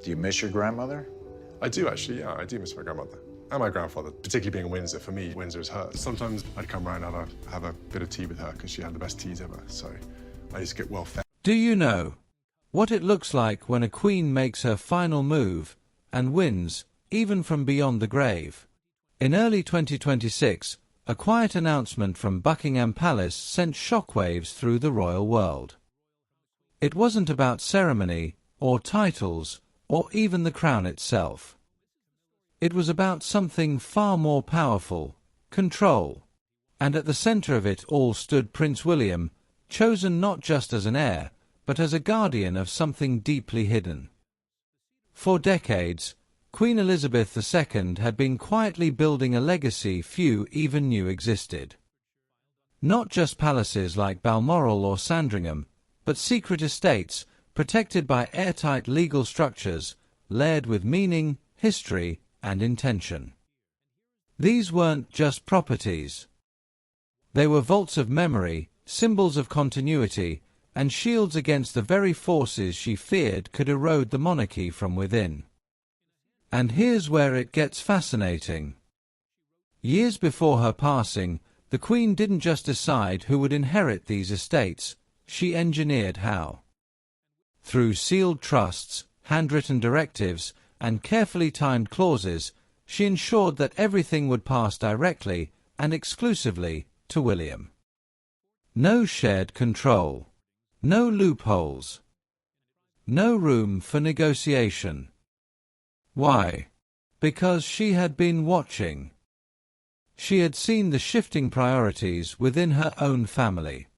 Do you miss your grandmother? I do actually, yeah, I do miss my grandmother. And my grandfather, particularly being in Windsor. For me, Windsor is hers. Sometimes I'd come round and I'd have a bit of tea with her because she had the best teas ever, so I used to get well fed. Do you know what it looks like when a queen makes her final move and wins, even from beyond the grave? In early 2026, a quiet announcement from Buckingham Palace sent shockwaves through the royal world. It wasn't about ceremony, or titles, or even the crown itself. It was about something far more powerful: control. And at the center of it all stood Prince William, chosen not just as an heir, but as a guardian of something deeply hidden. For decades, Queen Elizabeth II had been quietly building a legacy few even knew existed. Not just palaces like Balmoral or Sandringham, but secret estates, protected by airtight legal structures, layered with meaning, history, and intention. These weren't just properties. They were vaults of memory, symbols of continuity, and shields against the very forces she feared could erode the monarchy from within. And here's where it gets fascinating. Years before her passing, the Queen didn't just decide who would inherit these estates, she engineered how. Through sealed trusts, handwritten directives, and carefully timed clauses, she ensured that everything would pass directly and exclusively to William. No shared control. No loopholes. No room for negotiation. Why? Because she had been watching. She had seen the shifting priorities within her own family.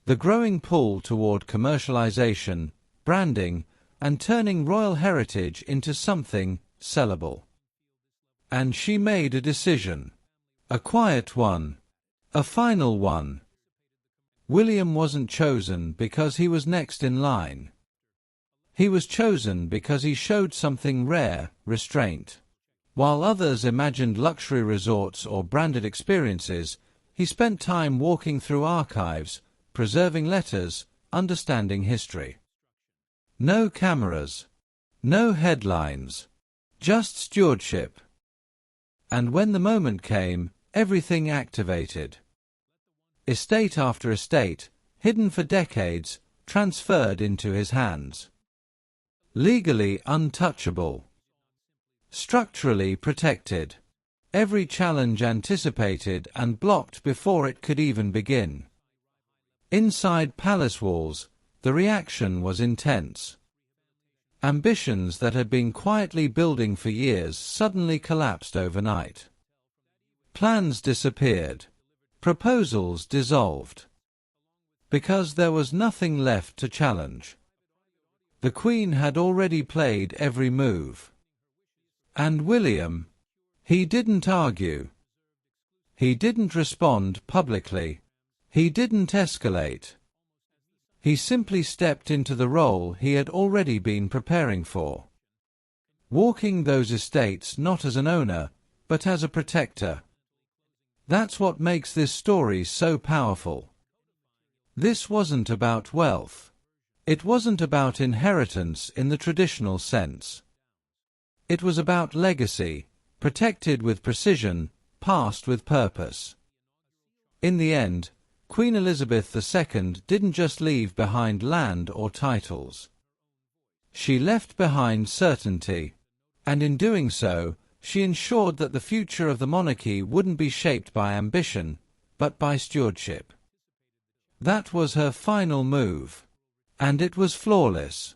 The growing pull toward commercialization, branding, and turning royal heritage into something sellable. And she made a decision. A quiet one. A final one. William wasn't chosen because he was next in line. He was chosen because he showed something rare: restraint. While others imagined luxury resorts or branded experiences, he spent time walking through archives, preserving letters, understanding history. No cameras. No headlines. Just stewardship. And when the moment came, everything activated. Estate after estate, hidden for decades, transferred into his hands. Legally untouchable. Structurally protected. Every challenge anticipated and blocked before it could even begin. Inside palace walls, the reaction was intense. Ambitions that had been quietly building for years suddenly collapsed overnight. Plans disappeared. Proposals dissolved. Because there was nothing left to challenge. The Queen had already played every move. And William? He didn't argue. He didn't respond publicly. He didn't escalate. He simply stepped into the role he had already been preparing for. Walking those estates not as an owner, but as a protector. That's what makes this story so powerful. This wasn't about wealth. It wasn't about inheritance in the traditional sense. It was about legacy, protected with precision, passed with purpose. In the end, Queen Elizabeth II didn't just leave behind land or titles. She left behind certainty, and in doing so, she ensured that the future of the monarchy wouldn't be shaped by ambition, but by stewardship. That was her final move. And it was flawless.